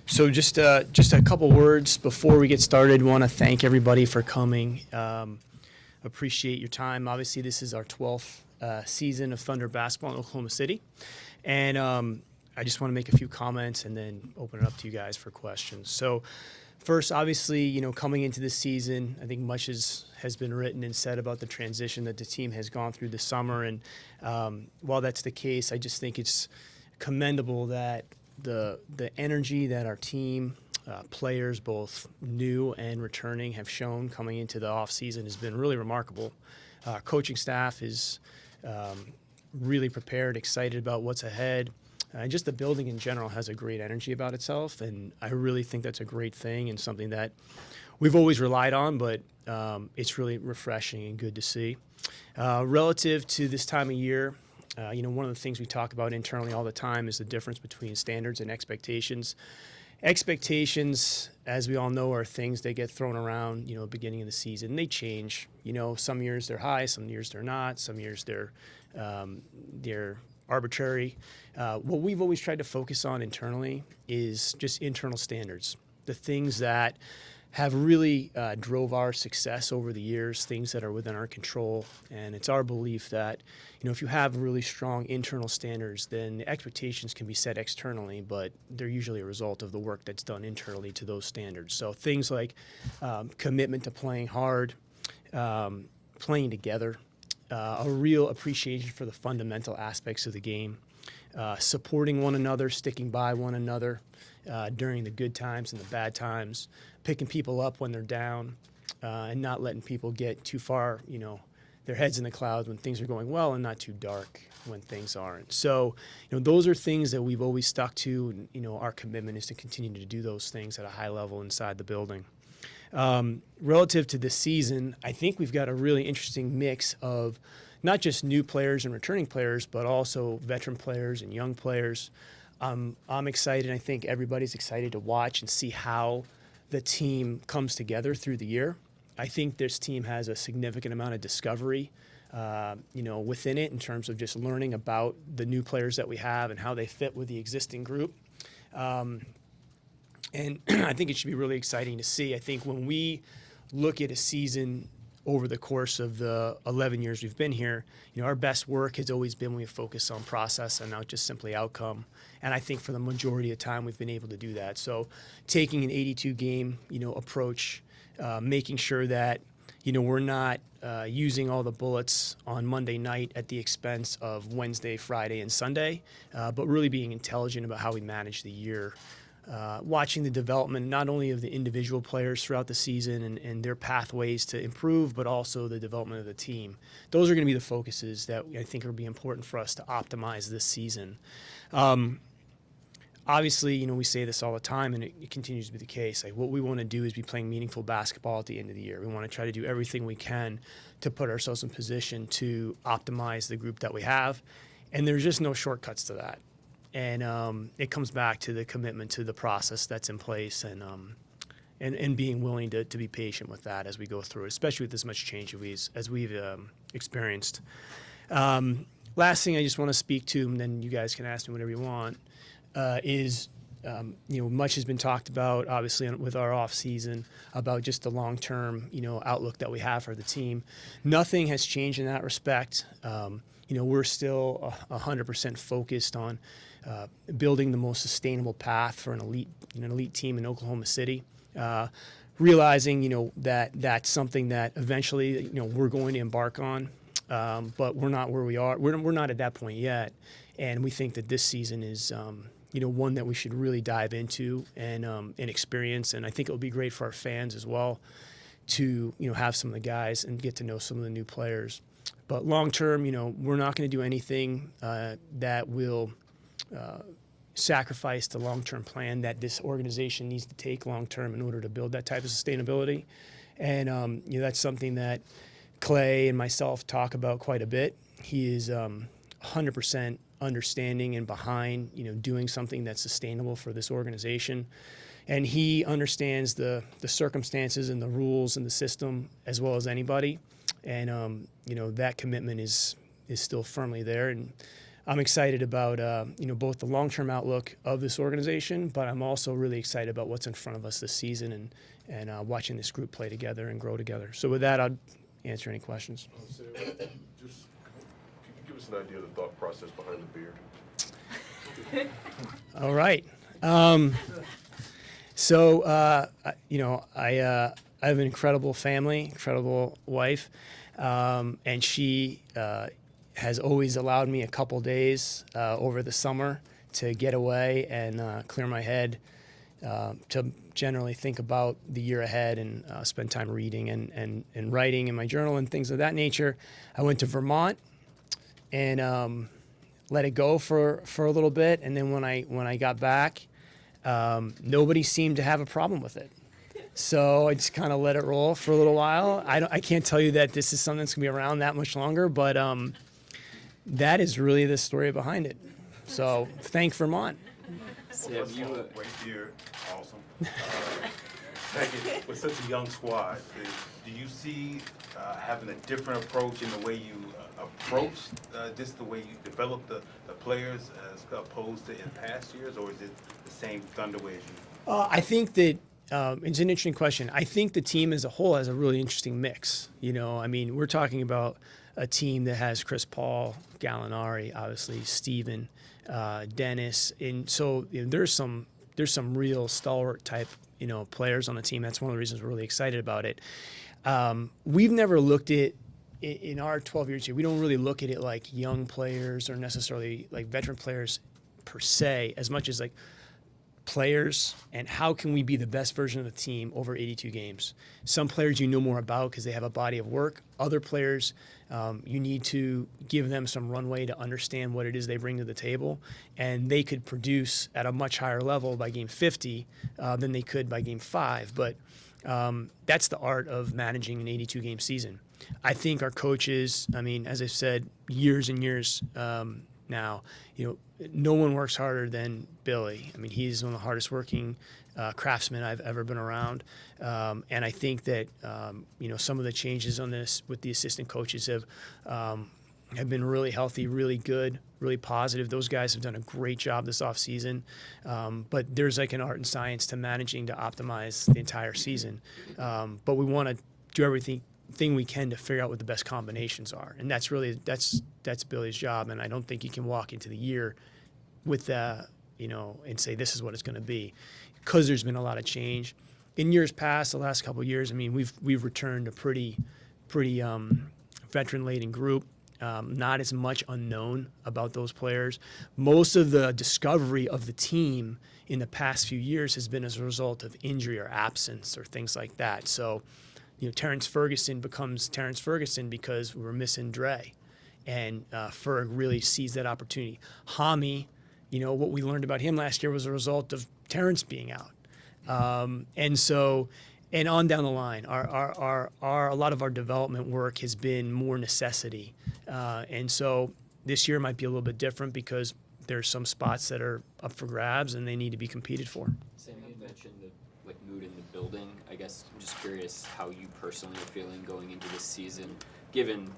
So just a couple words before we get started. Want to thank everybody for coming. Appreciate your time. Obviously, this is our 12th season of Thunder basketball in Oklahoma City, and I just want to make a few comments and then open it up to you guys for questions. So, first, obviously, coming into this season, I think much has been written and said about the transition that the team has gone through this summer, and while that's the case, I just think it's commendable that the energy that our team, players, both new and returning, have shown coming into the offseason has been really remarkable. Coaching staff is really prepared, excited about what's ahead. And just the building in general has a great energy about itself, and I really think that's a great thing and something that we've always relied on, but it's really refreshing and good to see. Relative to this time of year, one of the things we talk about internally all the time is the difference between standards and expectations. Expectations, as we all know, are things that get thrown around, beginning of the season. They change. Some years they're high, some years they're not, some years they're arbitrary. What we've always tried to focus on internally is just internal standards, the things that have really drove our success over the years, things that are within our control. And it's our belief that, if you have really strong internal standards, then the expectations can be set externally, but they're usually a result of the work that's done internally to those standards. So things like commitment to playing hard, playing together, a real appreciation for the fundamental aspects of the game, supporting one another, sticking by one another during the good times and the bad times, picking people up when they're down, and not letting people get too far, their heads in the clouds when things are going well and not too dark when things aren't. So, those are things that we've always stuck to, and, our commitment is to continue to do those things at a high level inside the building. Relative to this season, I think we've got a really interesting mix of not just new players and returning players, but also veteran players and young players. I'm excited. I think everybody's excited to watch and see how the team comes together through the year. I think this team has a significant amount of discovery, within it in terms of just learning about the new players that we have and how they fit with the existing group. And I think it should be really exciting to see. I think when we look at a season over the course of the 11 years we've been here, our best work has always been when we focus on process and not just simply outcome. And I think for the majority of time we've been able to do that. So taking an 82-game, approach, making sure that, we're not using all the bullets on Monday night at the expense of Wednesday, Friday, and Sunday, but really being intelligent about how we manage the year. Watching the development not only of the individual players throughout the season and their pathways to improve, but also the development of the team. Those are going to be the focuses that I think will be important for us to optimize this season. Obviously, we say this all the time, and it continues to be the case. Like, what we want to do is be playing meaningful basketball at the end of the year. We want to try to do everything we can to put ourselves in position to optimize the group that we have, and there's just no shortcuts to that. And it comes back to the commitment to the process that's in place and being willing to be patient with that as we go through it, especially with as much change as we've experienced. Last thing I just want to speak to, and then you guys can ask me whatever you want, is much has been talked about, obviously, with our offseason about just the long-term, outlook that we have for the team. Nothing has changed in that respect. We're still 100% focused on building the most sustainable path for an elite team in Oklahoma City. Realizing, that that's something that eventually, we're going to embark on, but we're not where we are. We're not at that point yet, and we think that this season is, one that we should really dive into and experience. And I think it'll be great for our fans as well to have some of the guys and get to know some of the new players. But long term, we're not going to do anything that will sacrifice the long term plan that this organization needs to take long term in order to build that type of sustainability. And that's something that Clay and myself talk about quite a bit. He is 100% understanding and behind doing something that's sustainable for this organization. And he understands the circumstances and the rules and the system as well as anybody. And, that commitment is still firmly there. And I'm excited about, both the long-term outlook of this organization, but I'm also really excited about what's in front of us this season and watching this group play together and grow together. So with that, I'll answer any questions. Can you give us an idea of the thought process behind the beard? All right. So, I have an incredible family, incredible wife, and she has always allowed me a couple days over the summer to get away and clear my head, to generally think about the year ahead and spend time reading and writing in my journal and things of that nature. I went to Vermont and let it go for a little bit, and then when I got back, nobody seemed to have a problem with it. So I just kind of let it roll for a little while. I can't tell you that this is something that's going to be around that much longer, but that is really the story behind it. So thank Vermont. Great year, awesome. With such a young squad, do you see having a different approach in the way you approach the way you develop the players as opposed to in past years, or is it the same Thunder way as you? I think that it's an interesting question. I think the team as a whole has a really interesting mix. We're talking about a team that has Chris Paul, Gallinari, obviously Steven, Dennis, and so there's some real stalwart type players on the team. That's one of the reasons we're really excited about it. We've never looked at in our 12 years here. We don't really look at it like young players or necessarily like veteran players per se, as much as like players and how can we be the best version of the team over 82 games. Some players more about because they have a body of work. Other players, you need to give them some runway to understand what it is they bring to the table, and they could produce at a much higher level by game 50 than they could by game 5. But that's the art of managing an 82-game season. I think our coaches, as I've said, years and years now, no one works harder than Billy. He's one of the hardest working craftsmen I've ever been around. And I think that, some of the changes on this with the assistant coaches have been really healthy, really good, really positive. Those guys have done a great job this offseason. But there's like an art and science to managing to optimize the entire season. But we want to do everything we can to figure out what the best combinations are, and that's Billy's job. And I don't think you can walk into the year with and say this is what it's going to be, because there's been a lot of change in years past. The last couple of years, we've returned a pretty veteran laden group. Not as much unknown about those players. Most of the discovery of the team in the past few years has been as a result of injury or absence or things like that. So Terrence Ferguson becomes Terrence Ferguson because we're missing Dre. And Ferg really sees that opportunity. Hami, what we learned about him last year was a result of Terrence being out. And on down the line, a lot of our development work has been more necessity. And so this year might be a little bit different because there's some spots that are up for grabs and they need to be competed for. Sam, you mentioned the mood in the building. I guess I'm just curious how you personally are feeling going into this season, given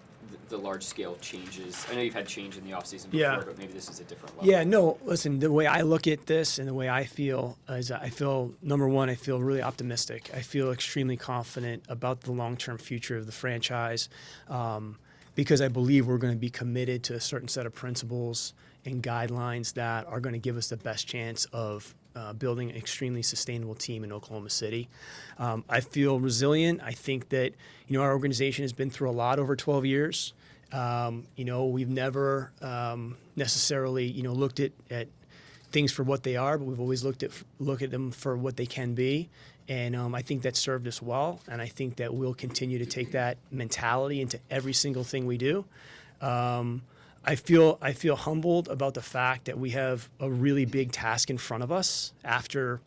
the large-scale changes. I know you've had change in the offseason before, but maybe this is a different level. Yeah, no, listen, the way I look at this and the way I feel is number one, I feel really optimistic. I feel extremely confident about the long-term future of the franchise because I believe we're going to be committed to a certain set of principles and guidelines that are going to give us the best chance of building an extremely sustainable team in Oklahoma City. I feel resilient. I think that our organization has been through a lot over 12 years. We've never necessarily looked at things for what they are, but we've always looked at them for what they can be. And I think that served us well, and I think that we'll continue to take that mentality into every single thing we do. I feel humbled about the fact that we have a really big task in front of us after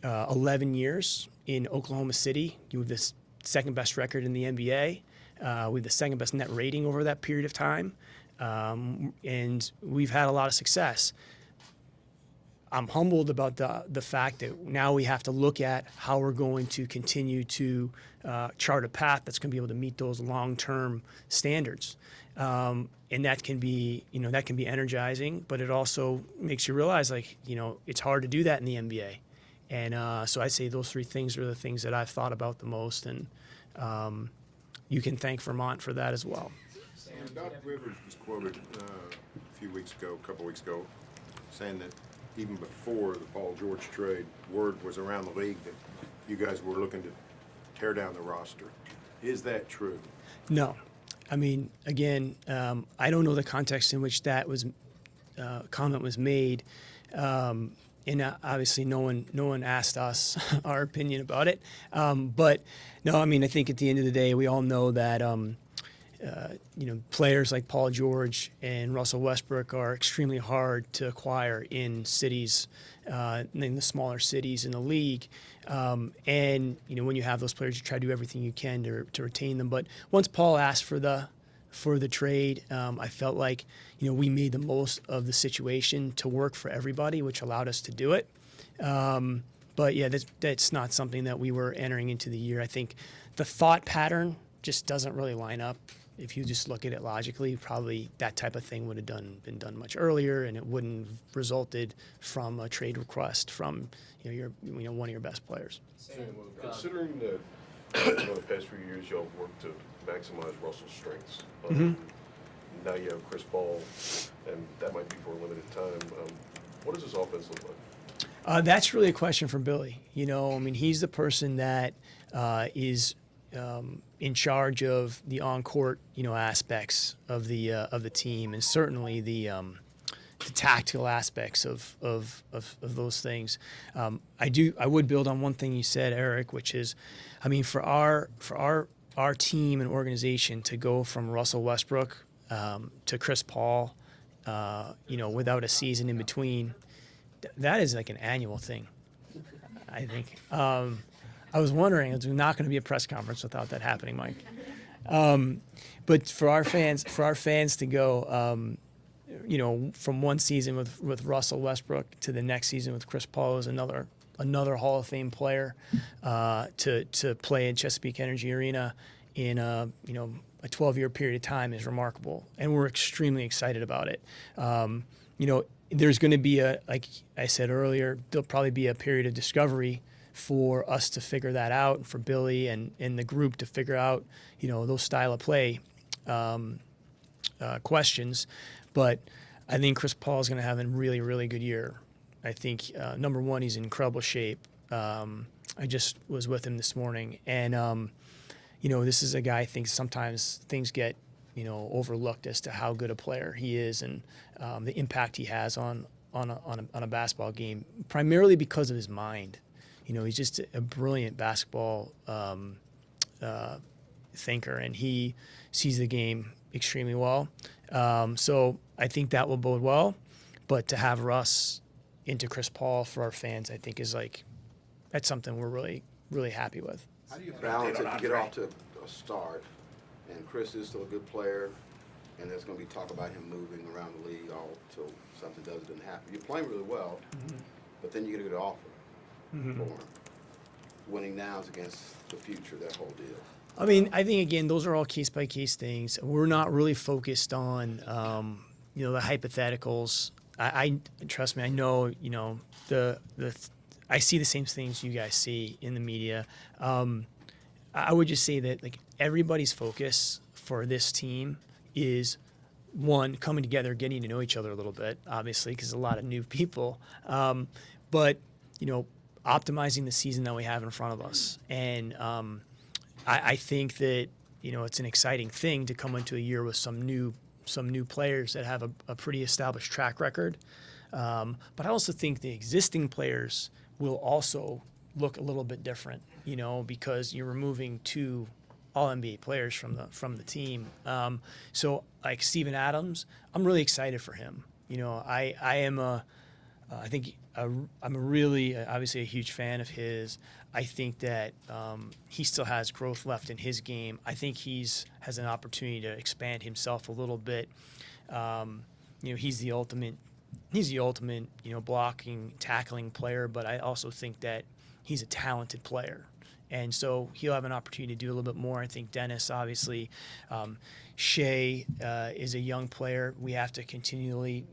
11 years in Oklahoma City. You have the second best record in the NBA. We have the second best net rating over that period of time, and we've had a lot of success. I'm humbled about the fact that now we have to look at how we're going to continue to chart a path that's going to be able to meet those long-term standards. And that can be, energizing, but it also makes you realize, it's hard to do that in the NBA. And so I'd say those three things are the things that I've thought about the most, and you can thank Vermont for that as well. Doc Rivers was quoted a couple weeks ago, saying that even before the Paul George trade, word was around the league that you guys were looking to tear down the roster. Is that true? No. I mean, again, I don't know the context in which that comment was made, and obviously no one asked us our opinion about it. But no, I mean, I think at the end of the day, we all know that players like Paul George and Russell Westbrook are extremely hard to acquire in cities, in the smaller cities in the league. And when you have those players, you try to do everything you can to retain them. But once Paul asked for the trade, I felt like we made the most of the situation to work for everybody, which allowed us to do it. But yeah, that's not something that we were entering into the year. I think the thought pattern just doesn't really line up. If you just look at it logically, probably that type of thing would have been done much earlier, and it wouldn't have resulted from a trade request from one of your best players. Considering that the past few years y'all have worked to maximize Russell's strengths, now you have Chris Paul, and that might be for a limited time. What does this offense look like? That's really a question for Billy. He's the person that is in charge of the on-court, aspects of the team, and certainly the tactical aspects of those things. I would build on one thing you said, Eric, which is, for our team and organization to go from Russell Westbrook to Chris Paul, without a season in between, that is like an annual thing, I think. I was wondering, it's not going to be a press conference without that happening, Mike. But for our fans to go, from one season with Russell Westbrook to the next season with Chris Paul as another Hall of Fame player, to play in Chesapeake Energy Arena in a 12-year period of time is remarkable, and we're extremely excited about it. There's going to be like I said earlier, there'll probably be a period of discovery for us to figure that out, and for Billy and the group to figure out, those style of play questions. But I think Chris Paul is going to have a really, really good year. I think, number one, he's in incredible shape. I just was with him this morning, and, this is a guy I think sometimes things get, overlooked as to how good a player he is, and the impact he has on a basketball game, primarily because of his mind. He's just a brilliant basketball thinker, and he sees the game extremely well. So I think that will bode well. But to have Russ into Chris Paul for our fans, I think that's something we're really, really happy with. How do you balance it to get off to a start? And Chris is still a good player, and there's going to be talk about him moving around the league all until something doesn't happen. You're playing really well, but then you get a good offer. For him. Winning now is against the future, that whole deal. I think, again, those are all case-by-case things. We're not really focused on, the hypotheticals. I trust me, I know, I see the same things you guys see in the media. I would just say that, everybody's focus for this team is, one, coming together, getting to know each other a little bit, obviously, because a lot of new people. But, optimizing the season that we have in front of us. And I think that, it's an exciting thing to come into a year with some new players that have a pretty established track record. But I also think the existing players will also look a little bit different, because you're removing 2 All-NBA players from the team. So like Steven Adams, I'm really excited for him. I'm a really, obviously a huge fan of his. I think that he still has growth left in his game. I think has an opportunity to expand himself a little bit. He's the ultimate, blocking, tackling player, but I also think that he's a talented player. And so he'll have an opportunity to do a little bit more. I think Dennis, obviously, Shea is a young player. We have to continually,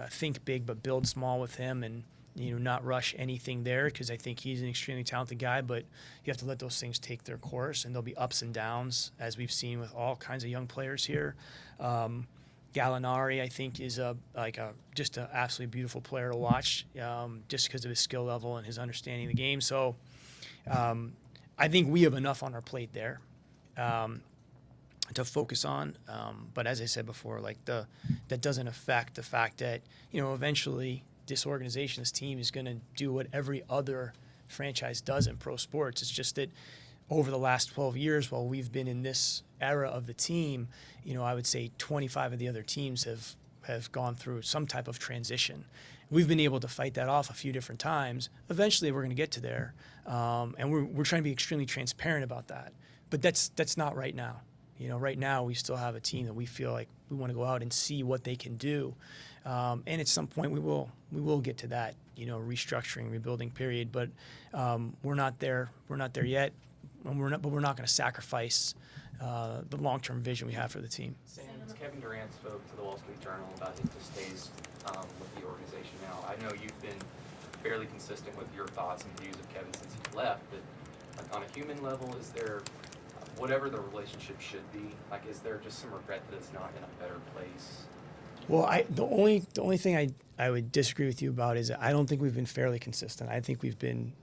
think big but build small with him, and not rush anything there, because I think he's an extremely talented guy. But you have to let those things take their course, and there'll be ups and downs, as we've seen with all kinds of young players here. Gallinari, I think, is just an absolutely beautiful player to watch, just because of his skill level and his understanding of the game. So I think we have enough on our plate there to focus on. But as I said before, that doesn't affect the fact that, eventually this organization, this team is going to do what every other franchise does in pro sports. It's just that over the last 12 years, while we've been in this era of the team, I would say 25 of the other teams have gone through some type of transition. We've been able to fight that off a few different times. Eventually, we're going to get to there, and we're trying to be extremely transparent about that. But that's not right now. Right now we still have a team that we feel like we want to go out and see what they can do, and at some point we will get to that, restructuring, rebuilding period. But we're not there. We're not there yet, and we're not going to sacrifice the long-term vision we have for the team. Sam, Kevin Durant spoke to the Wall Street Journal about his distaste with the organization now. I know you've been fairly consistent with your thoughts and views of Kevin since he left, but on a human level, is there, whatever the relationship should be, is there just some regret that it's not in a better place? Well, the only thing I would disagree with you about is that I don't think we've been fairly consistent. I think we've been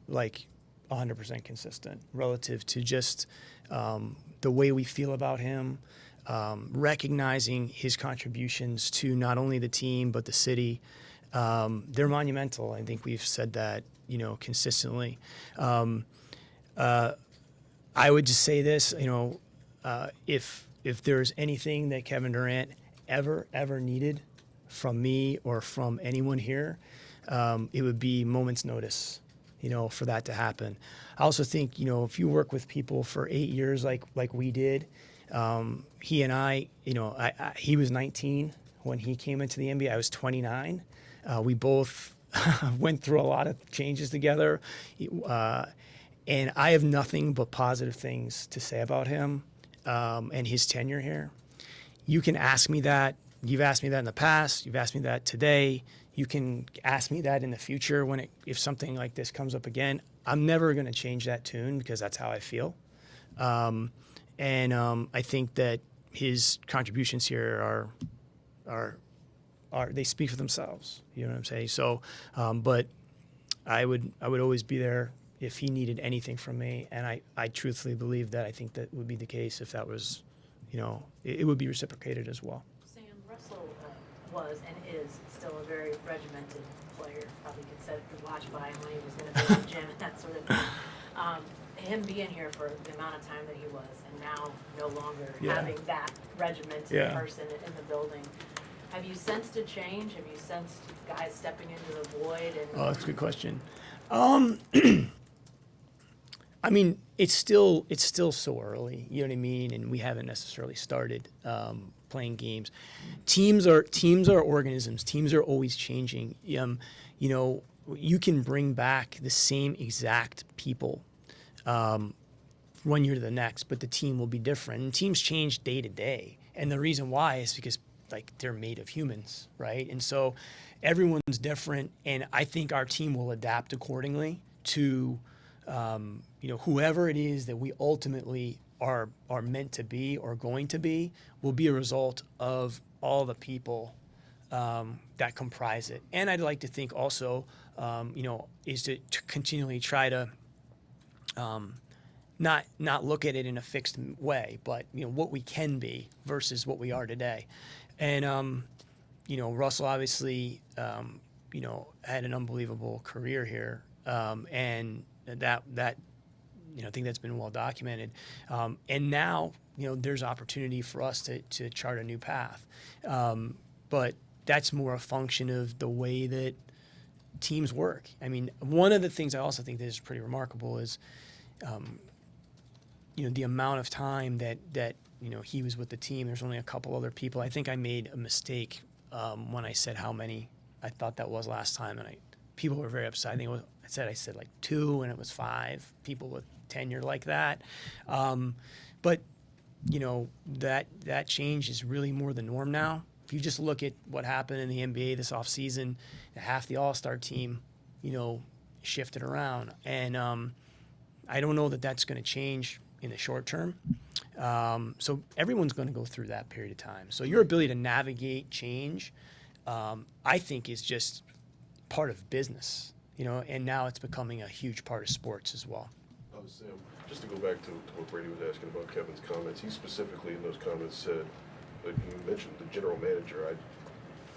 100% consistent relative to just the way we feel about him, recognizing his contributions to not only the team but the city. They're monumental. I think we've said that, consistently. I would just say this, if there's anything that Kevin Durant ever needed from me or from anyone here, it would be moment's notice, for that to happen. I also think, if you work with people for 8 years like we did, he and I, he was 19 when he came into the NBA. I was 29. We both went through a lot of changes together. And I have nothing but positive things to say about him and his tenure here. You can ask me that. You've asked me that in the past. You've asked me that today. You can ask me that in the future if something like this comes up again. I'm never going to change that tune, because that's how I feel. And I think that his contributions here are they speak for themselves. You know what I'm saying? So, but I would always be there if he needed anything from me, and I truthfully believe that I think that would be the case if that was, it would be reciprocated as well. Sam, Russell was and is still a very regimented player. Probably could watch by him when he was going to be in the gym and that sort of thing. Him being here for the amount of time that he was, and now no longer having that regimented person in the building. Have you sensed a change? Have you sensed guys stepping into the void? Oh, that's a good question. I mean, it's still so early, you know what I mean, and we haven't necessarily started playing games. Teams are organisms. Teams are always changing. You can bring back the same exact people 1 year to the next, but the team will be different. And teams change day to day, and the reason why is because they're made of humans, right? And so everyone's different, and I think our team will adapt accordingly to whoever it is that we ultimately are meant to be or going to be will be a result of all the people that comprise it. And I'd like to think also, is to continually try to not look at it in a fixed way, but what we can be versus what we are today. And Russell obviously had an unbelievable career here. and that I think that's been well documented. And now there's opportunity for us to chart a new path, but that's more a function of the way that teams work. I mean, one of the things I also think that is pretty remarkable is, the amount of time that he was with the team. There's only a couple other people. I think I made a mistake when I said how many I thought that was last time, and people were very upset. I said like 2, and it was 5 people with tenure like that. But that change is really more the norm now. If you just look at what happened in the NBA this offseason, half the All-Star team, shifted around. And I don't know that that's going to change in the short term. So everyone's going to go through that period of time. So your ability to navigate change, I think, is just part of business, and now it's becoming a huge part of sports as well. Sam, just to go back to what Brady was asking about Kevin's comments, he specifically in those comments said, you mentioned the general manager. I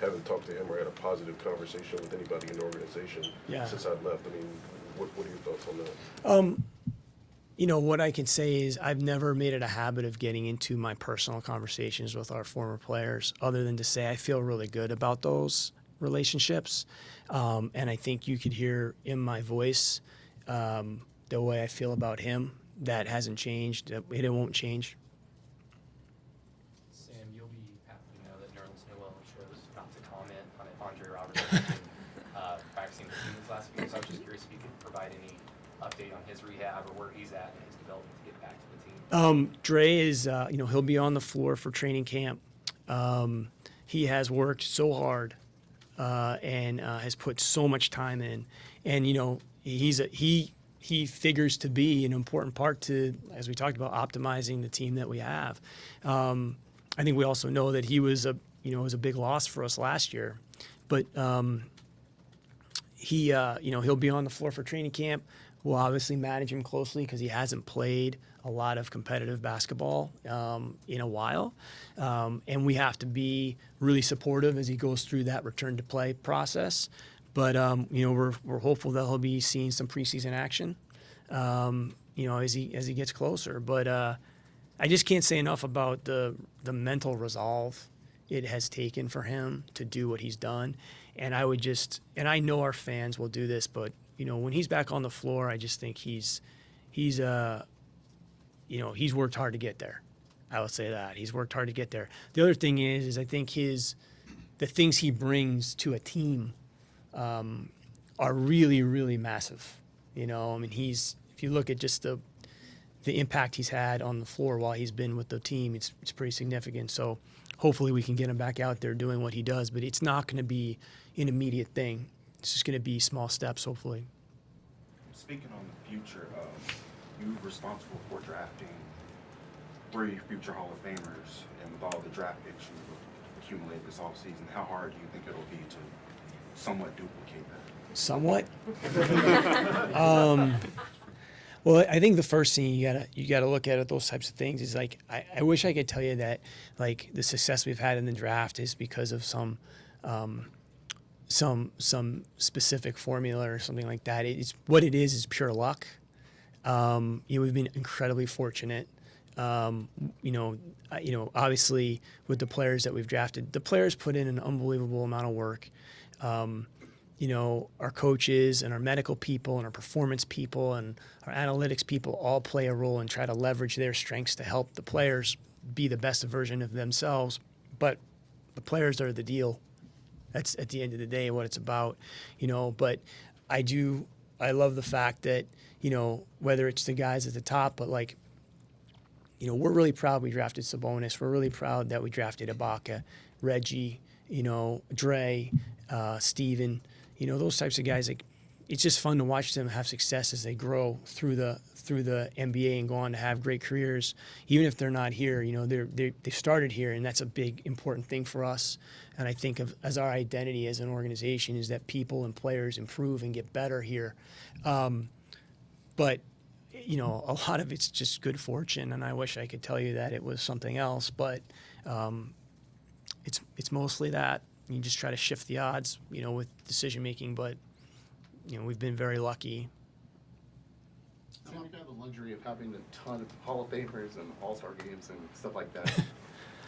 haven't talked to him or had a positive conversation with anybody in the organization since I've left. I mean, what are your thoughts on that? What I can say is I've never made it a habit of getting into my personal conversations with our former players, other than to say I feel really good about those relationships. And I think you could hear in my voice the way I feel about him. That hasn't changed. It won't change. Sam, you'll be happy to know that Nerlens Noel chose not to comment on if Andre Robertson vaccine the team this last week. So I was just curious if you could provide any update on his rehab or where he's at in his development to get back to the team. Dre is, he'll be on the floor for training camp. He has worked so hard and has put so much time in, and he figures to be an important part to, as we talked about, optimizing the team that we have. I think we also know that he was a big loss for us last year, but he'll be on the floor for training camp. We'll obviously manage him closely because he hasn't played a lot of competitive basketball in a while, and we have to be really supportive as he goes through that return to play process. But we're hopeful that he'll be seeing some preseason action, as he gets closer. But I just can't say enough about the mental resolve it has taken for him to do what he's done. And I know our fans will do this, but when he's back on the floor, I just think he's worked hard to get there. I will say that he's worked hard to get there. The other thing is I think the things he brings to a team are really, really massive. I mean, if you look at just the impact he's had on the floor while he's been with the team, it's pretty significant. So hopefully we can get him back out there doing what he does, but it's not going to be an immediate thing. It's just going to be small steps, hopefully. Speaking on the future, you're responsible for drafting 3 future Hall of Famers, and with all the draft picks you've accumulated this offseason, how hard do you think it'll be to somewhat duplicate that? Somewhat. Well, I think the first thing you gotta look at those types of things is like I wish I could tell you that like the success we've had in the draft is because of some specific formula or something like that. It's what it is pure luck. We've been incredibly fortunate. Obviously with the players that we've drafted, the players put in an unbelievable amount of work. Our coaches and our medical people and our performance people and our analytics people all play a role and try to leverage their strengths to help the players be the best version of themselves. But the players are the deal. That's at the end of the day what it's about, But I love the fact that, whether it's the guys at the top, but like, we're really proud we drafted Sabonis. We're really proud that we drafted Ibaka, Reggie, Dre, Steven, those types of guys. Like, it's just fun to watch them have success as they grow through the NBA and go on to have great careers. Even if they're not here, they started here, and that's a big important thing for us. And I think of as our identity as an organization is that people and players improve and get better here. But a lot of it's just good fortune, and I wish I could tell you that it was something else, but it's mostly that. You just try to shift the odds, with decision making, but we've been very lucky. Sam, you have the luxury of having a ton of Hall of Famers and All-Star games and stuff like that.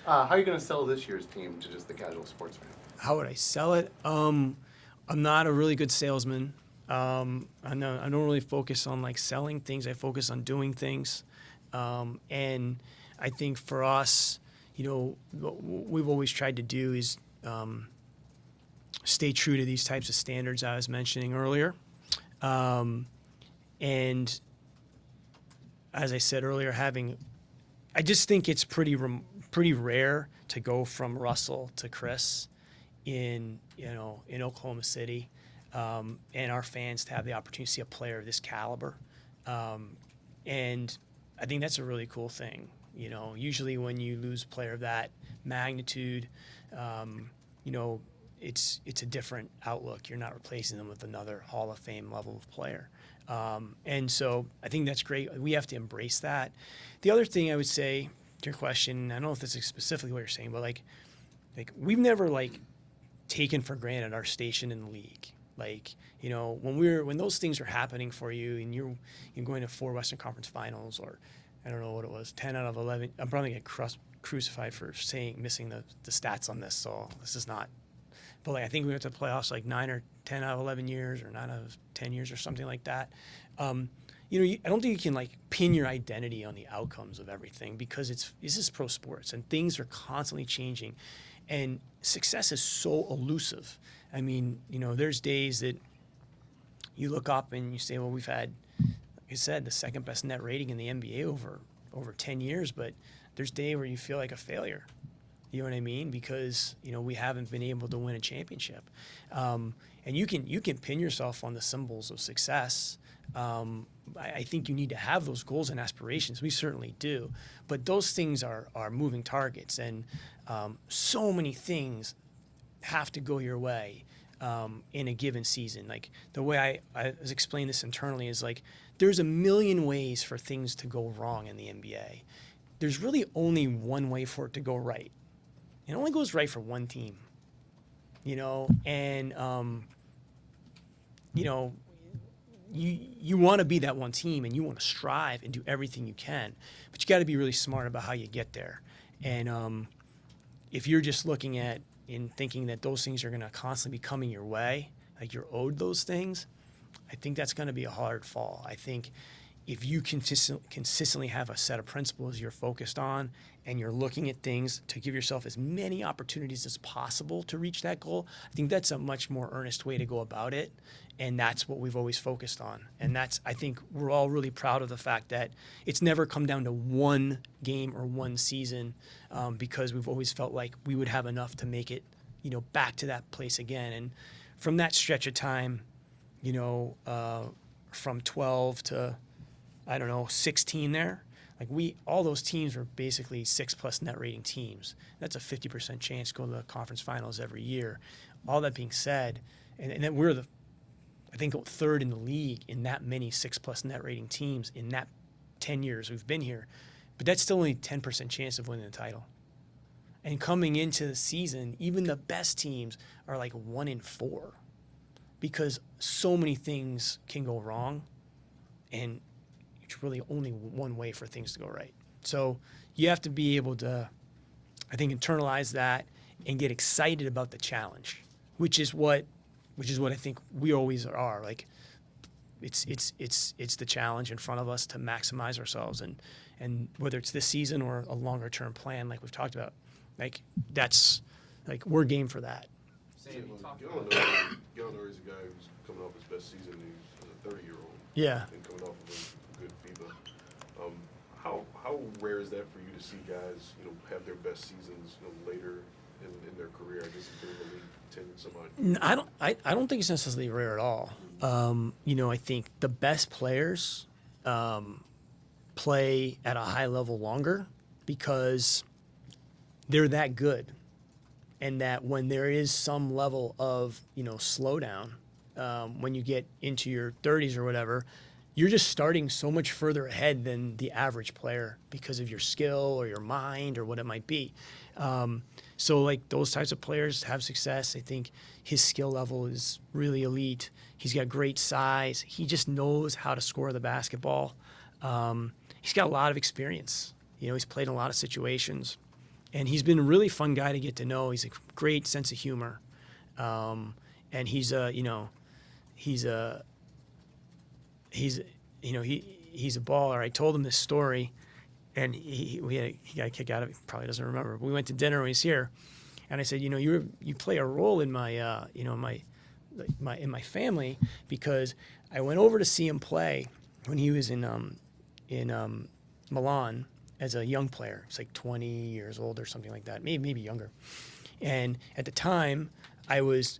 How are you going to sell this year's team to just the casual sports fan? How would I sell it? I'm not a really good salesman. I don't really focus on like selling things. I focus on doing things. And I think for us, what we've always tried to do is stay true to these types of standards I was mentioning earlier. And as I said earlier, I just think it's pretty rare to go from Russell to Chris in Oklahoma City, and our fans to have the opportunity to see a player of this caliber. And I think that's a really cool thing. Usually when you lose a player of that magnitude, it's a different outlook. You're not replacing them with another Hall of Fame level of player. And so I think that's great. We have to embrace that. The other thing I would say to your question, I don't know if this is specifically what you're saying, but like we've never taken for granted our station in the league. When those things are happening for you and you're going to 4 Western Conference Finals, or I don't know what it was, 10 out of 11. I'm probably going to get crucified for missing the stats on this, so this is not. But I think we went to the playoffs 9 or 10 out of 11 years, or 9 out of 10 years, or something like that. I don't think you can pin your identity on the outcomes of everything, because this is pro sports and things are constantly changing, and success is so elusive. I mean, there's days that you look up and you say, well, we've had, like I said, the second best net rating in the NBA over 10 years, but there's days where you feel like a failure. You know what I mean? Because, we haven't been able to win a championship. And you can pin yourself on the symbols of success. I think you need to have those goals and aspirations. We certainly do. But those things are moving targets. And so many things have to go your way in a given season. The way I was explaining this internally is there's a million ways for things to go wrong in the NBA. There's really only one way for it to go right. It only goes right for one team, and you want to be that one team, and you want to strive and do everything you can, but you got to be really smart about how you get there. And if you're just looking at and thinking that those things are going to constantly be coming your way, you're owed those things, I think that's going to be a hard fall. I think if you consistently have a set of principles you're focused on, and you're looking at things to give yourself as many opportunities as possible to reach that goal, I think that's a much more earnest way to go about it. And that's what we've always focused on. And I think we're all really proud of the fact that it's never come down to one game or one season, because we've always felt like we would have enough to make it, back to that place again. And from that stretch of time, from 12 to, 16 there, all those teams were basically 6+ net rating teams. That's a 50% chance to go to the conference finals every year. All that being said, and then we're I think 3rd in the league in that many 6+ net rating teams in that 10 years we've been here. But that's still only 10% chance of winning the title. And coming into the season, even the best teams are 1 in 4, because so many things can go wrong, and it's really only one way for things to go right. So you have to be able to, I think, internalize that and get excited about the challenge, which is what I think we always are. It's the challenge in front of us to maximize ourselves, and whether it's this season or a longer term plan, like we've talked about, that's we're game for that. Sam, you talked Gilmore about is a guy who's coming off his best season. He's a 30-year-old. Yeah. And coming off of a good FIBA. How rare is that for you to see guys, have their best seasons, later in their career? I guess if they're in the league 10 some odd. I don't think it's necessarily rare at all. I think the best players play at a high level longer because they're that good, and that when there is some level of slowdown, when you get into your 30s or whatever, you're just starting so much further ahead than the average player because of your skill or your mind or what it might be. So like those types of players have success. I think his skill level is really elite. He's got great size. He just knows how to score the basketball. He's got a lot of experience. He's played in a lot of situations, and he's been a really fun guy to get to know. He's a great sense of humor, and he's a baller. I told him this story, and he got a kick out of it. Probably doesn't remember. We went to dinner when he's here, and I said, you play a role in my in my family, because I went over to see him play when he was in Milan as a young player. It's like 20 years old or something like that, maybe younger. And at the time, I was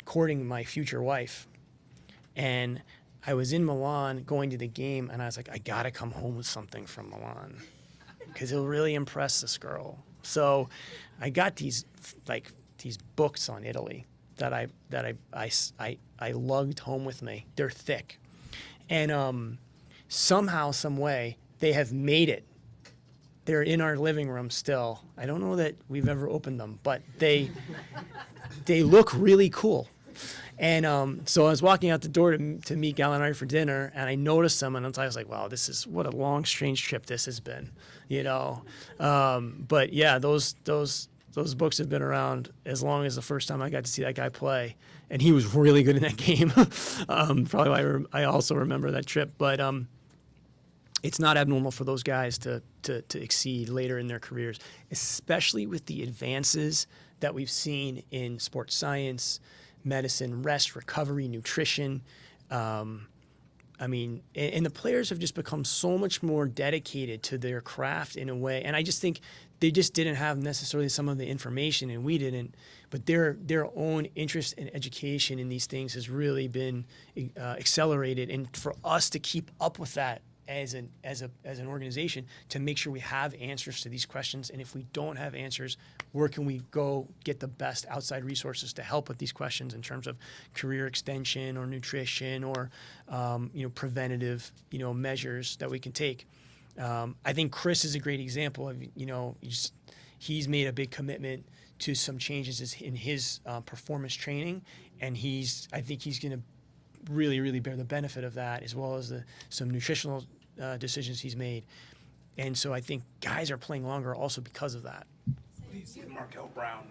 courting my future wife, and I was in Milan going to the game, and I was like, I gotta come home with something from Milan because it'll really impress this girl. So I got these books on Italy that I lugged home with me. They're thick, and somehow, some way, they have made it. They're in our living room still. I don't know that we've ever opened them, but they look really cool. And so I was walking out the door to meet Gallinari for dinner, and I noticed them, and I was like, wow, what a long, strange trip this has been, But yeah, those books have been around as long as the first time I got to see that guy play, and he was really good in that game. Probably why I also remember that trip. But it's not abnormal for those guys to exceed later in their careers, especially with the advances that we've seen in sports science, medicine, rest, recovery, nutrition. And the players have just become so much more dedicated to their craft in a way. And I just think they just didn't have necessarily some of the information, and we didn't. But their own interest in education in these things has really been accelerated. And for us to keep up with that as an organization, to make sure we have answers to these questions, and if we don't have answers, where can we go get the best outside resources to help with these questions in terms of career extension or nutrition or preventative measures that we can take. I think Chris is a great example of he's made a big commitment to some changes in his performance training, and I think he's going to really, really bear the benefit of that, as well as some nutritional decisions he's made. And so I think guys are playing longer also because of that. What do you see in Markel Brown?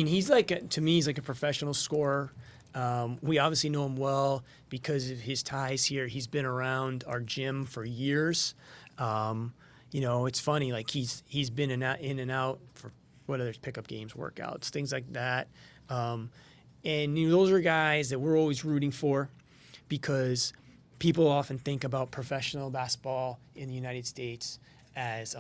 He's to me, he's like a professional scorer. We obviously know him well because of his ties here. He's been around our gym for years. It's funny, like he's been in and out for whether it's pickup games, workouts, things like that. And those are guys that we're always rooting for, because people often think about professional basketball in the United States as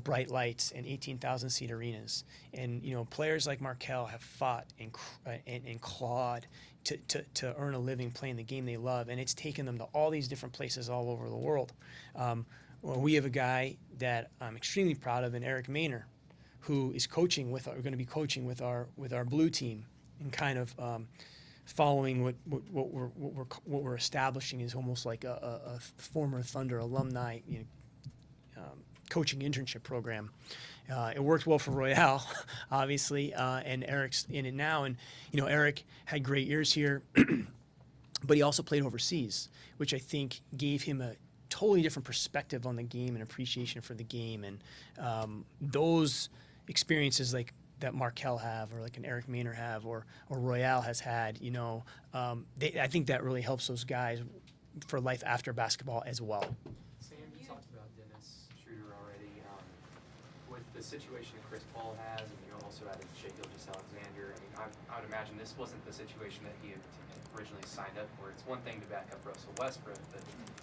bright lights and 18,000 seat arenas. And players like Markel have fought and clawed to earn a living playing the game they love, and it's taken them to all these different places all over the world. We have a guy that I'm extremely proud of, in Eric Maynor, who is going to be coaching with our blue team, and kind of following what we're establishing is almost like a former Thunder alumni coaching internship program. It worked well for Royale, obviously, and Eric's in it now. And Eric had great years here, but he also played overseas, which I think gave him a totally different perspective on the game and appreciation for the game. And those experiences like that Markel have, or like an Eric Maynor have, or Royale has had, I think that really helps those guys for life after basketball as well. Sam, you talked about Dennis Schroeder already. With the situation that Chris Paul has, and you also added Shai Gilgeous-Alexander, I would imagine this wasn't the situation that he had originally signed up for. It's one thing to back up Russell Westbrook,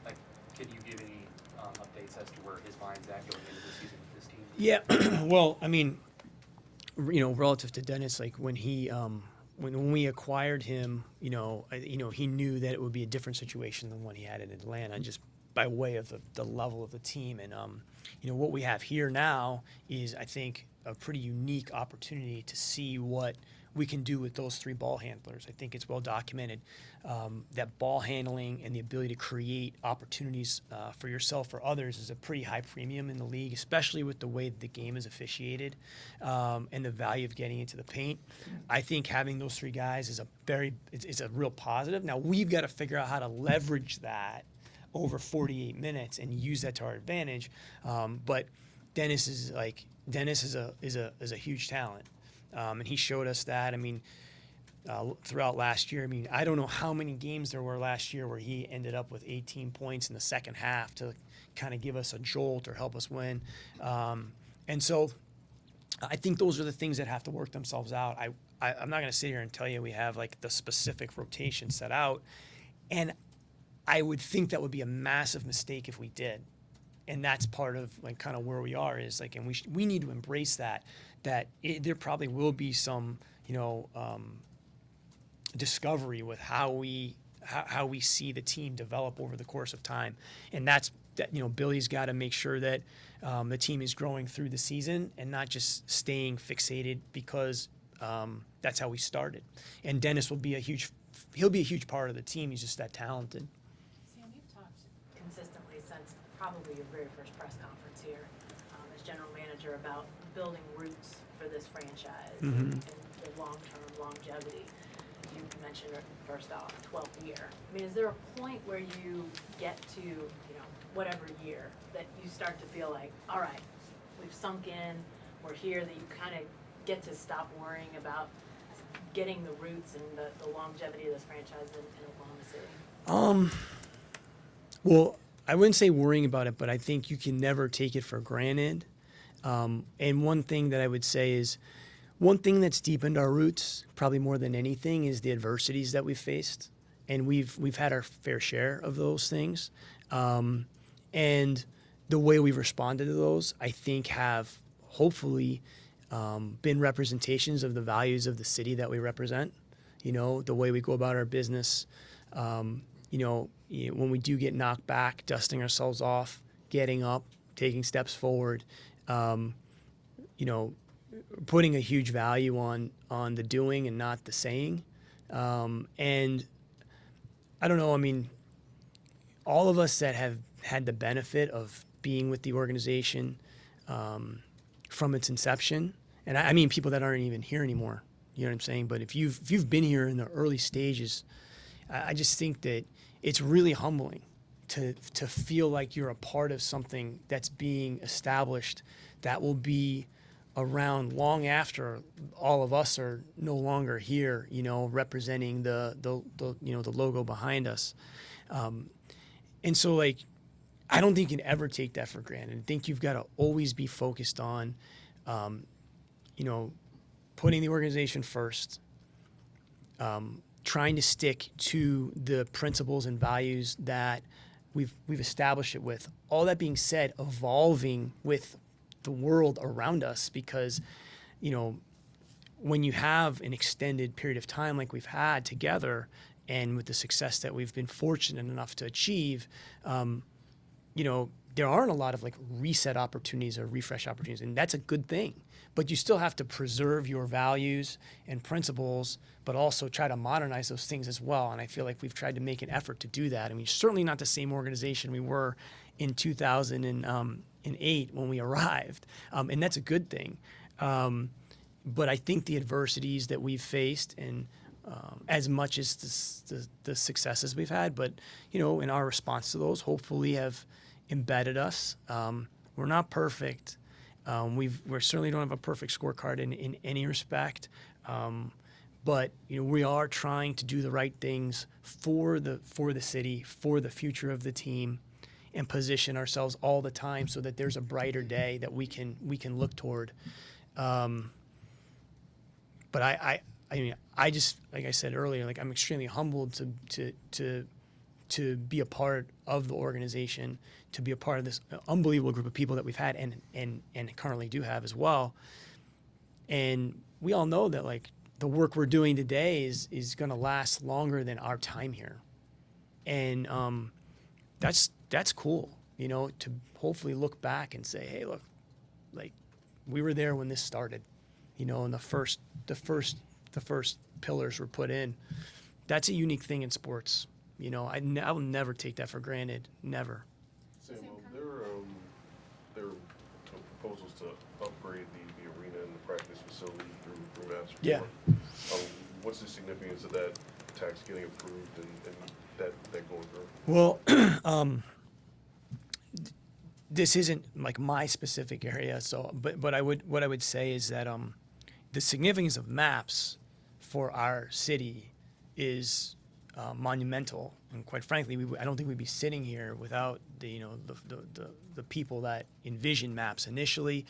but could you give any updates as to where his mind's at going into the season with this team? Yeah, well, relative to Dennis, like when he when we acquired him, he knew that it would be a different situation than what he had in Atlanta, just by way of the level of the team. And what we have here now is, I think, a pretty unique opportunity to see what we can do with those 3 ball handlers. I think it's well documented that ball handling and the ability to create opportunities for yourself or others is a pretty high premium in the league, especially with the way that the game is officiated and the value of getting into the paint. I think having those 3 guys is it's a real positive. Now we've got to figure out how to leverage that over 48 minutes and use that to our advantage. But Dennis is a huge talent. And he showed us that. I mean, throughout last year, I mean, I don't know how many games there were last year where he ended up with 18 points in the second half to kind of give us a jolt or help us win. And so I think those are the things that have to work themselves out. I'm not going to sit here and tell you we have like the specific rotation set out. And I would think that would be a massive mistake if we did. And that's part of like kind of where we are is like, and we need to embrace that there probably will be some, discovery with how we see the team develop over the course of time. And that Billy's got to make sure that the team is growing through the season and not just staying fixated because that's how we started. And Dennis will be a huge part of the team. He's just that talented. Sam, you've talked consistently since probably your very first press conference here as general manager about building roots for this franchise and the long-term longevity. You mentioned it first off, 12th year. I mean, is there a point where you get to, whatever year that you start to feel like, all right, we've sunk in, we're here, that you kind of get to stop worrying about getting the roots and the longevity of this franchise in Oklahoma City? Well, I wouldn't say worrying about it, but I think you can never take it for granted. And one thing that I would say is, one thing that's deepened our roots, probably more than anything, is the adversities that we've faced, and we've had our fair share of those things. And the way we've responded to those, I think, have hopefully been representations of the values of the city that we represent. The way we go about our business. When we do get knocked back, dusting ourselves off, getting up, taking steps forward. Putting a huge value on the doing and not the saying. And I don't know, I mean, all of us that have had the benefit of being with the organization from its inception, and I mean people that aren't even here anymore, you know what I'm saying? But if you've been here in the early stages, I just think that it's really humbling to feel like you're a part of something that's being established that will be around long after all of us are no longer here, representing the logo behind us. And so like, I don't think you can ever take that for granted. I think you've got to always be focused on, putting the organization first, trying to stick to the principles and values that we've established it with. All that being said, evolving with the world around us, because when you have an extended period of time like we've had together, and with the success that we've been fortunate enough to achieve, there aren't a lot of like reset opportunities or refresh opportunities, and that's a good thing. But you still have to preserve your values and principles, but also try to modernize those things as well. And I feel like we've tried to make an effort to do that. I mean, certainly not the same organization we were in 2008 when we arrived, and that's a good thing. But I think the adversities that we've faced, and as much as the successes we've had, but in our response to those, hopefully have embedded us. We're not perfect. We certainly don't have a perfect scorecard in any respect. But we are trying to do the right things for the city, for the future of the team, and position ourselves all the time so that there's a brighter day that we can look toward. But I just, like I said earlier, like I'm extremely humbled to be a part of the organization, to be a part of this unbelievable group of people that we've had and currently do have as well. And we all know that like the work we're doing today is going to last longer than our time here. And that's cool, to hopefully look back and say, hey, look, like we were there when this started, in the first the first pillars were put in. That's a unique thing in sports. You know, I will never take that for granted. Never. Sam, there are proposals to upgrade the arena and the practice facility through maps. Yeah. What's the significance of that tax getting approved and that going through? Well, this isn't like my specific area. So, but what I would say is that the significance of maps for our city is monumental, and quite frankly, I don't think we'd be sitting here without the people that envisioned maps initially,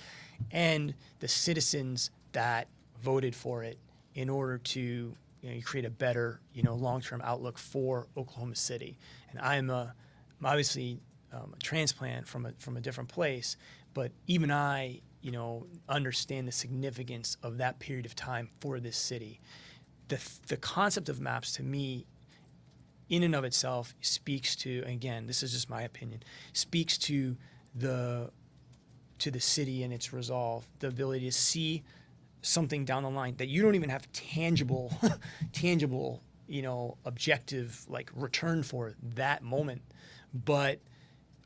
and the citizens that voted for it in order to create a better long-term outlook for Oklahoma City. And I'm obviously a transplant from a different place, but even I understand the significance of that period of time for this city. The concept of maps to me, in and of itself, speaks to, again, this is just my opinion, speaks to the city and its resolve, the ability to see something down the line that you don't even have tangible, objective like return for that moment, but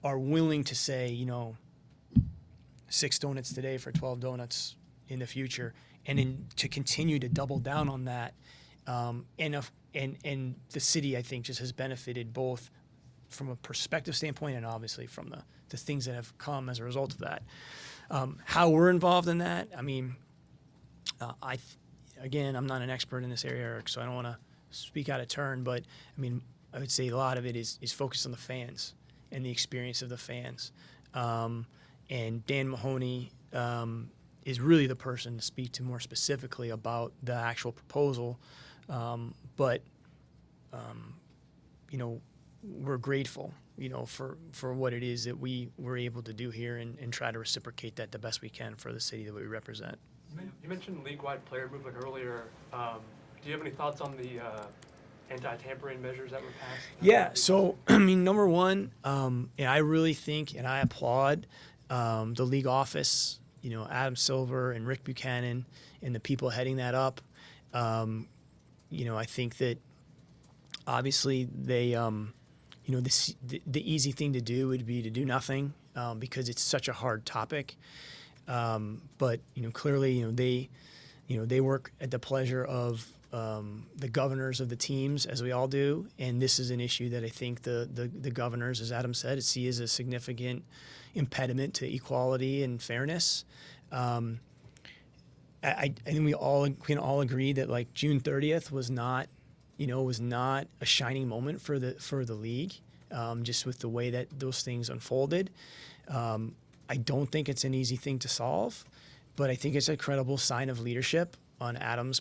are willing to say, 6 donuts today for 12 donuts in the future, and to continue to double down on that. And the city, I think, just has benefited both from a perspective standpoint and obviously from the things that have come as a result of that. How we're involved in that, I mean, again, I'm not an expert in this area, Eric, so I don't want to speak out of turn, but I mean, I would say a lot of it is focused on the fans and the experience of the fans. And Dan Mahoney is really the person to speak to more specifically about the actual proposal. But we're grateful, for what it is that we were able to do here and try to reciprocate that the best we can for the city that we represent. You mentioned league-wide player movement earlier. Do you have any thoughts on the anti-tampering measures that were passed? Yeah, so, I mean, number one, I really think, and I applaud the league office, Adam Silver and Rick Buchanan and the people heading that up. I think that obviously they, the easy thing to do would be to do nothing because it's such a hard topic. But clearly, they work at the pleasure of the governors of the teams, as we all do, and this is an issue that I think the governors, as Adam said, see as a significant impediment to equality and fairness. I think we can all agree that like June 30th was not a shining moment for the league, just with the way that those things unfolded. I don't think it's an easy thing to solve, but I think it's a credible sign of leadership on Adam's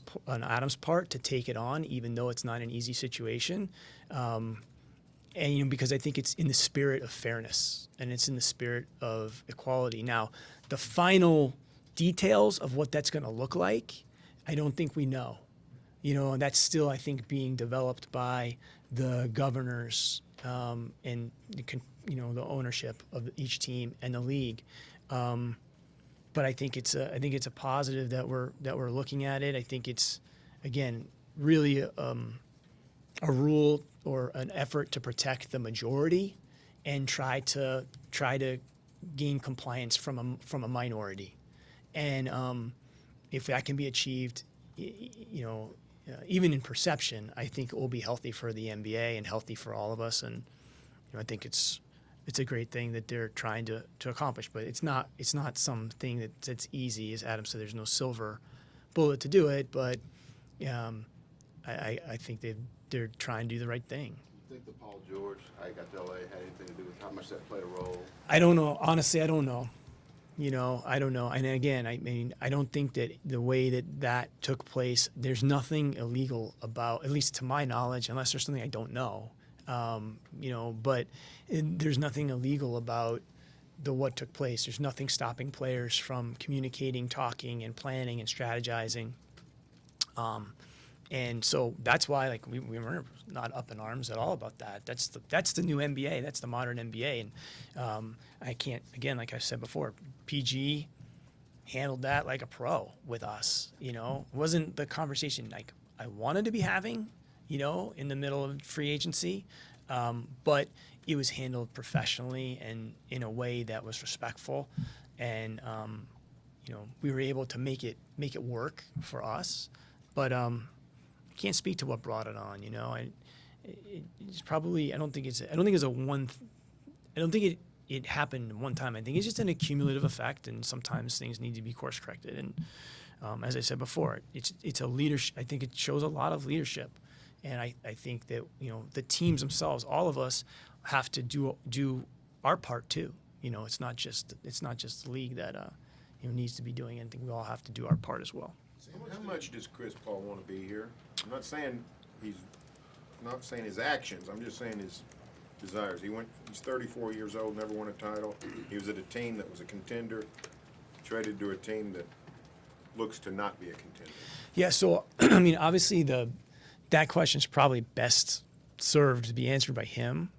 part to take it on, even though it's not an easy situation. And because I think it's in the spirit of fairness and it's in the spirit of equality. Now, the final details of what that's going to look like, I don't think we know. And that's still, I think, being developed by the governors and the ownership of each team and the league. But I think it's a positive that we're looking at it. I think it's, again, really a rule or an effort to protect the majority and try to gain compliance from a minority. And if that can be achieved, even in perception, I think it will be healthy for the NBA and healthy for all of us. And I think it's a great thing that they're trying to accomplish. But it's not something that's easy. As Adam said, there's no silver bullet to do it. But I think they're trying to do the right thing. You think the Paul George, how he got to LA, had anything to do with how much that played a role? I don't know. Honestly, I don't know. I don't know. And again, I mean, I don't think that the way that took place, there's nothing illegal about, at least to my knowledge, unless there's something I don't know. But there's nothing illegal about what took place. There's nothing stopping players from communicating, talking, and planning and strategizing. And so that's why, like, we were not up in arms at all about that. That's the new NBA. That's the modern NBA. And I can't, again, like I said before, PG, handled that like a pro with us. You know, it wasn't the conversation like I wanted to be having, you know, in the middle of free agency, but it was handled professionally and in a way that was respectful, and you know, we were able to make it work for us. But I can't speak to what brought it on. You know, it's probably I don't think it happened one time. I think it's just an accumulative effect, and sometimes things need to be course corrected. And as I said before, it's a leadership. I think it shows a lot of leadership, and I think that, you know, the teams themselves, all of us, have to do our part too. You know, it's not just the league that you know, needs to be doing anything. We all have to do our part as well. How much does Chris Paul want to be here? I'm not saying his actions. I'm just saying his desires. He's 34 years old, never won a title. He was at a team that was a contender, traded to a team that looks to not be a contender. Yeah, so I mean, obviously that question is probably best served to be answered by him,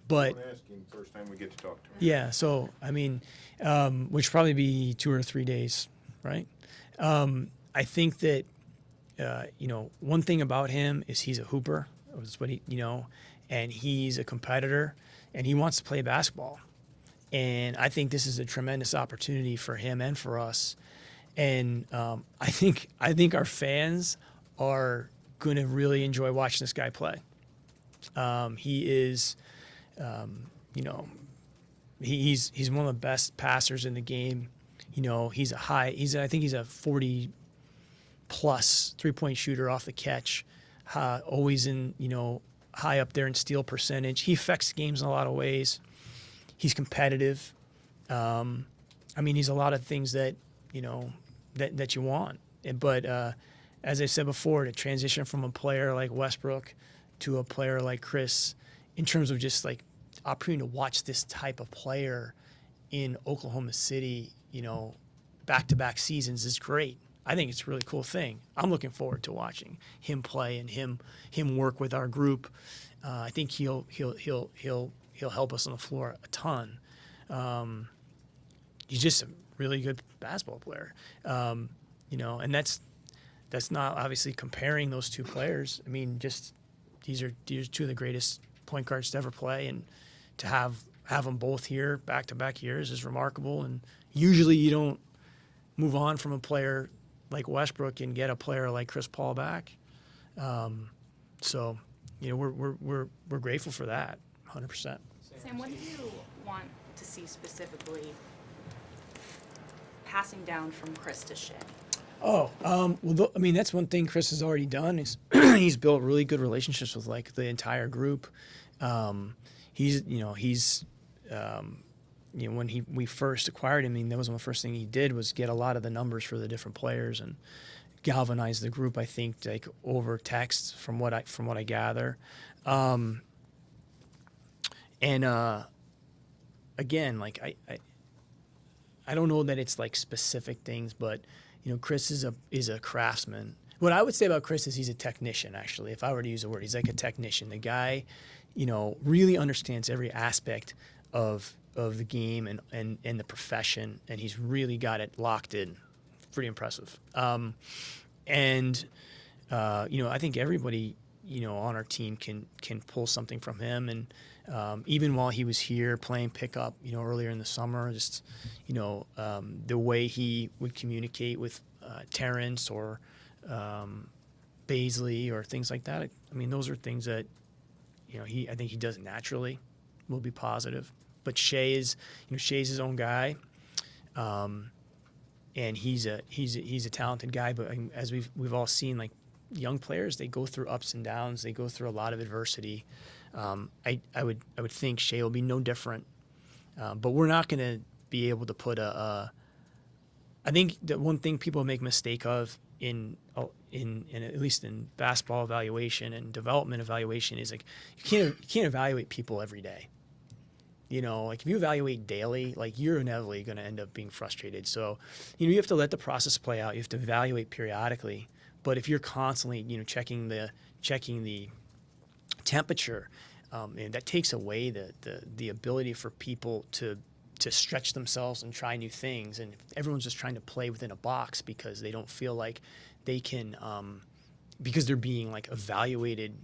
but I'm ask him first time we get to talk to him. yeah. So I mean, which probably be 2 or 3 days, right? I think that you know, one thing about him is he's a hooper. That's what he, you know, and he's a competitor, and he wants to play basketball. And I think this is a tremendous opportunity for him and for us. And I think our fans are going to really enjoy watching this guy play. He is, you know, he's one of the best passers in the game. You know, I think he's a 40+ 3-point shooter off the catch. Always in, you know, high up there in steal percentage. He affects games in a lot of ways. He's competitive. I mean, he's a lot of things that, you know, that you want. But as I said before, to transition from a player like Westbrook to a player like Chris, in terms of just like opportunity to watch this type of player in Oklahoma City, you know, back-to-back seasons is great. I think it's a really cool thing. I'm looking forward to watching him play and him work with our group. I think he'll help us on the floor a ton. He's just a really good basketball player, you know, and that's not obviously comparing those two players. I mean, just these are two of the greatest point guards to ever play, and to have them both here back-to-back years is remarkable. And usually you don't move on from a player like Westbrook and get a player like Chris Paul back. So, you know, we're grateful for that, 100%. Sam, what do you want to see specifically passing down from Chris to Shea? Oh, well, I mean, that's one thing Chris has already done is he's built really good relationships with like the entire group. When we first acquired him, I mean, that was one of the first thing he did was get a lot of the numbers for the different players and galvanize the group. I think like over text from what I gather, again, like I don't know that it's like specific things, but you know, Chris is a craftsman. What I would say about Chris is he's a technician. Actually, if I were to use a word, he's like a technician. The guy, you know, really understands every aspect of the game and the profession, and he's really got it locked in. Pretty impressive. You know, I think everybody, you know, on our team can pull something from him. And even while he was here playing pickup, you know, earlier in the summer, just, you know, the way he would communicate with Terrence or Baisley or things like that. I mean, those are things that, you know, I think he does naturally, will be positive. But Shea's his own guy, and he's a talented guy. But as we've all seen, like young players, they go through ups and downs. They go through a lot of adversity. I would think Shea will be no different. But we're not going to be able to put I think the one thing people make mistake of in at least in basketball evaluation and development evaluation is like you can't evaluate people every day. You know, like if you evaluate daily, like you're inevitably going to end up being frustrated. So, you know, you have to let the process play out. You have to evaluate periodically. But if you're constantly, you know, checking the temperature, and that takes away the ability for people to to stretch themselves and try new things. And everyone's just trying to play within a box because they don't feel like they can, because they're being like evaluated,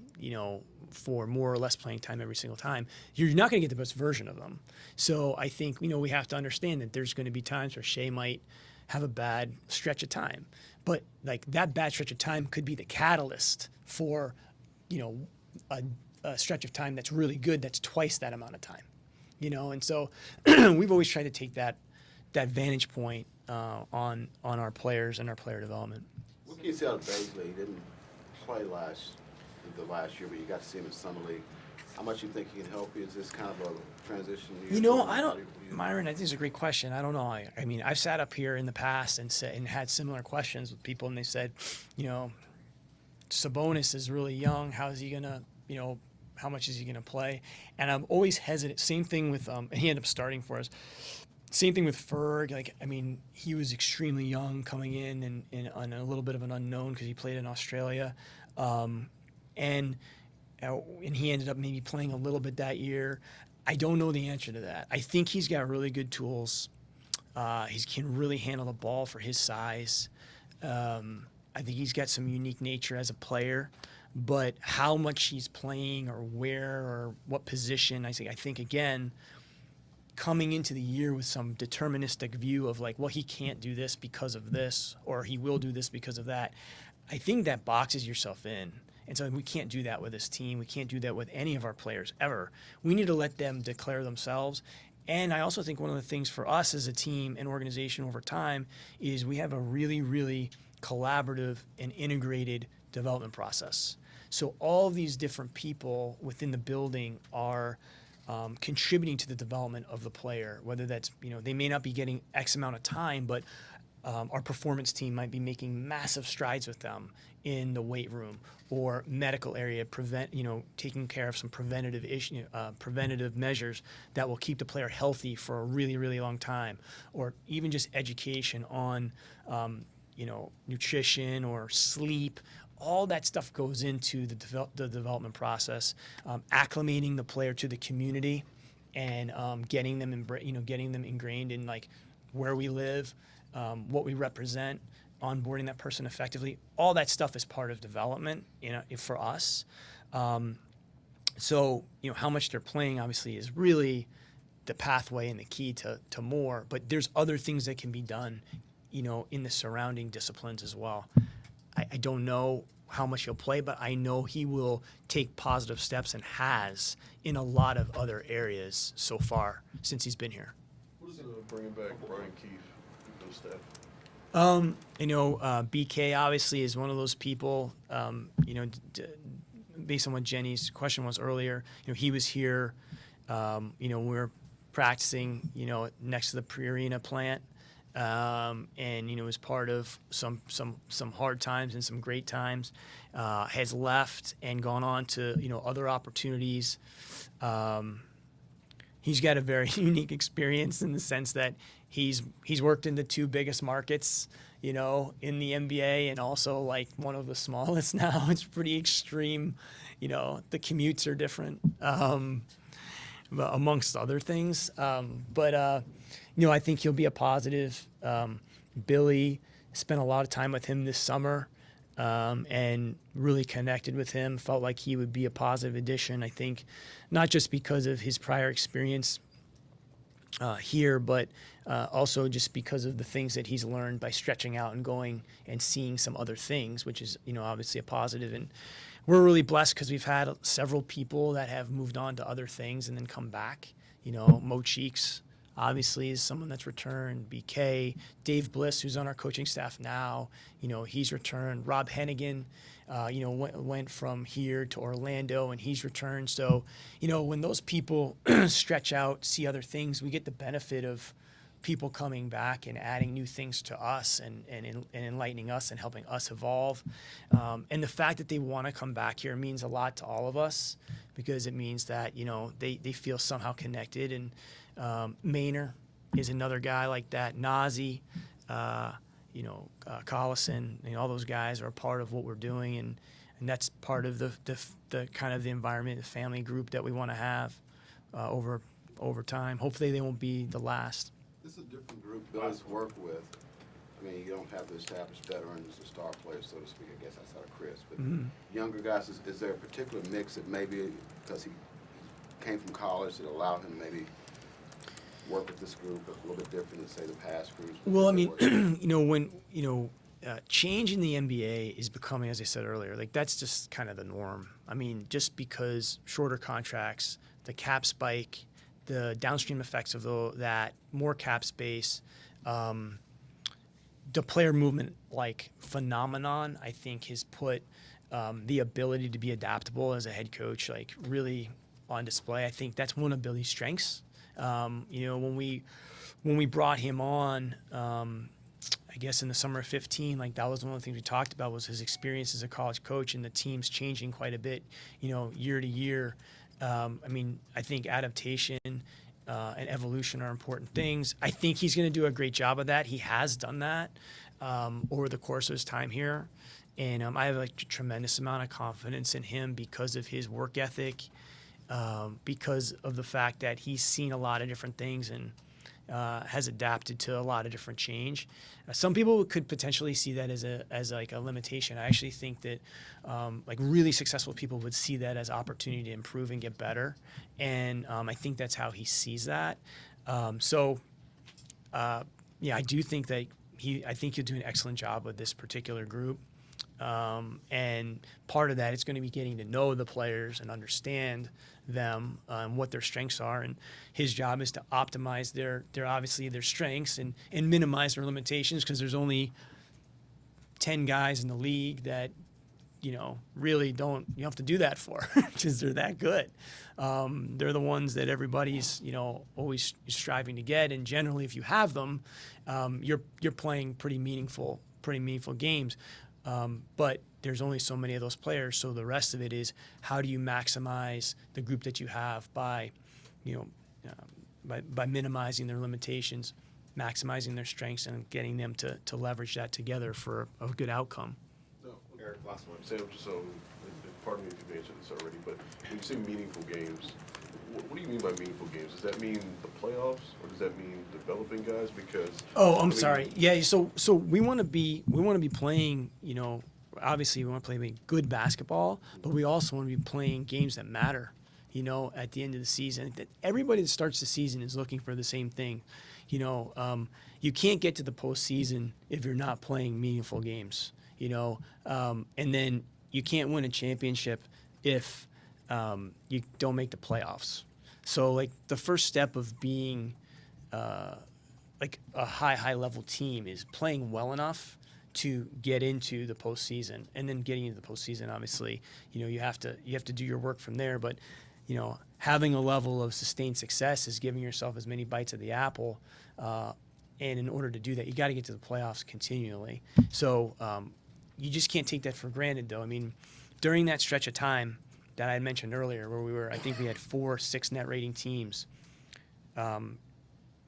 for more or less playing time every single time, you're not going to get the best version of them. So I think, we have to understand that there's going to be times where Shea might have a bad stretch of time, but like that bad stretch of time could be the catalyst for, a stretch of time that's really good. That's twice that amount of time, and so we've always tried to take that vantage point on our players and our player development. What can you say out of Baisley? He didn't play the last year, but you got to see him in summer league. How much you think he can help you? Is this kind of a transition year? Myron, I think it's a great question. I don't know. I mean, I've sat up here in the past and had similar questions with people, and they said, Sabonis is really young. How is he gonna, how much is he gonna play? And I'm always hesitant. Same thing with he ended up starting for us. Same thing with Ferg. Like, I mean, he was extremely young coming in and on a little bit of an unknown because he played in Australia, and he ended up maybe playing a little bit that year. I don't know the answer to that. I think he's got really good tools. He can really handle the ball for his size. I think he's got some unique nature as a player, but how much he's playing or where or what position, I think again, coming into the year with some deterministic view of like, well, he can't do this because of this, or he will do this because of that. I think that boxes yourself in. And so we can't do that with this team. We can't do that with any of our players ever. We need to let them declare themselves. And I also think one of the things for us as a team and organization over time is we have a really, really collaborative and integrated development process. So all of these different people within the building are contributing to the development of the player, whether that's, they may not be getting X amount of time, but our performance team might be making massive strides with them in the weight room or medical area, taking care of some preventative measures that will keep the player healthy for a really, really long time, or even just education on, nutrition or sleep. All that stuff goes into the development process, acclimating the player to the community, and getting them ingrained in like where we live, what we represent, onboarding that person effectively. All that stuff is part of development, for us. So how much they're playing obviously is really the pathway and the key to more. But there's other things that can be done, in the surrounding disciplines as well. I don't know how much he'll play, but I know he will take positive steps and has in a lot of other areas so far since he's been here. What is it bringing back Brian Keefe to the staff? BK obviously is one of those people, based on what Jenny's question was earlier, he was here, we were practicing, next to the pre-arena plant, and, was part of some hard times and some great times, has left and gone on to, other opportunities. He's got a very unique experience in the sense that he's worked in the two biggest markets, in the NBA, and also like one of the smallest now. It's pretty extreme. The commutes are different, amongst other things. I think he'll be a positive. Billy spent a lot of time with him this summer, and really connected with him, felt like he would be a positive addition. I think not just because of his prior experience here, but also just because of the things that he's learned by stretching out and going and seeing some other things, which is, obviously a positive. And we're really blessed because we've had several people that have moved on to other things and then come back. Mo Cheeks obviously is someone that's returned. BK, Dave Bliss, who's on our coaching staff now, he's returned. Rob Hennigan, went from here to Orlando and he's returned. So, when those people stretch out, see other things, we get the benefit of people coming back and adding new things to us and enlightening us and helping us evolve. And the fact that they want to come back here means a lot to all of us, because it means that, they feel somehow connected. And Maynor is another guy like that. Nazi, Collison, all those guys are a part of what we're doing, and that's part of the kind of the environment, the family group that we want to have over over time. Hopefully, they won't be the last. This is a different group Billy's worked with. I mean, you don't have the established veterans, the star players, so to speak, I guess outside of Chris. But younger guys, is there a particular mix that maybe, because he came from college, that allowed him to maybe work with this group a little bit different than, say, the past groups? Well, I mean, change in the NBA is becoming, as I said earlier, like that's just kind of the norm. I mean, just because shorter contracts, the cap spike, the downstream effects of that, more cap space, the player movement like phenomenon, I think has put the ability to be adaptable as a head coach like really on display. I think that's one of Billy's strengths. When we brought him on, I guess in the summer of 15, like that was one of the things we talked about was his experience as a college coach and the team's changing quite a bit, year to year. I think adaptation and evolution are important things. I think he's going to do a great job of that. He has done that over the course of his time here. And I have a tremendous amount of confidence in him because of his work ethic, because of the fact that he's seen a lot of different things and has adapted to a lot of different change. Some people could potentially see that as like a limitation. I actually think that like really successful people would see that as opportunity to improve and get better. And I think that's how he sees that. I do think that I think he'll do an excellent job with this particular group. And part of that is going to be getting to know the players and understand them and what their strengths are. And his job is to optimize their obviously their strengths and minimize their limitations because there's only 10 guys in the league that, really you don't have to do that for because they're that good. They're the ones that everybody's, always striving to get. And generally, if you have them, you're playing pretty meaningful games. But there's only so many of those players, so the rest of it is how do you maximize the group that you have by minimizing their limitations, maximizing their strengths, and getting them to leverage that together for a good outcome. No, Eric, last one. Sam, just so, pardon me if you've answered this already, but when you say meaningful games, what do you mean by meaningful games? Does that mean the playoffs, or does that mean developing guys? Because I'm sorry. Yeah, so we want to be playing. Obviously we want to play good basketball, but we also want to be playing games that matter. At the end of the season, that everybody that starts the season is looking for the same thing. You can't get to the postseason if you're not playing meaningful games. And then you can't win a championship if you don't make the playoffs. So like the first step of being like a high level team is playing well enough to get into the postseason, and then getting into the postseason, obviously, you have to do your work from there. But having a level of sustained success is giving yourself as many bites of the apple. And in order to do that, you got to get to the playoffs continually. So you just can't take that for granted, though. I mean, during that stretch of time that I had mentioned earlier, where I think we had 4-6 net rating teams.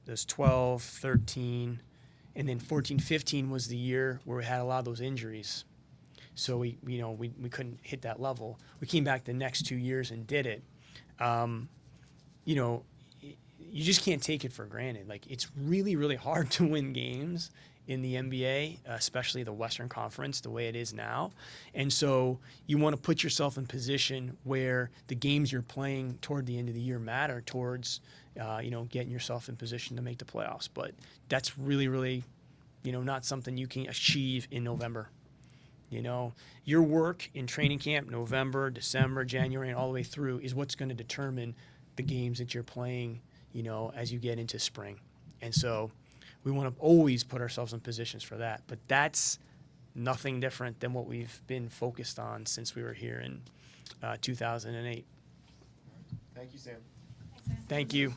There's 12, 13, and then 14-15 was the year where we had a lot of those injuries. So we couldn't hit that level. We came back the next 2 years and did it. You just can't take it for granted. Like, it's really, really hard to win games in the NBA, especially the Western Conference, the way it is now. And so you want to put yourself in position where the games you're playing toward the end of the year matter towards, getting yourself in position to make the playoffs. But that's really, really, not something you can achieve in November. Your work in training camp, November, December, January, and all the way through is what's going to determine the games that you're playing, as you get into spring. And so we want to always put ourselves in positions for that. But that's nothing different than what we've been focused on since we were here in 2008. Thank you, Sam. Thank you.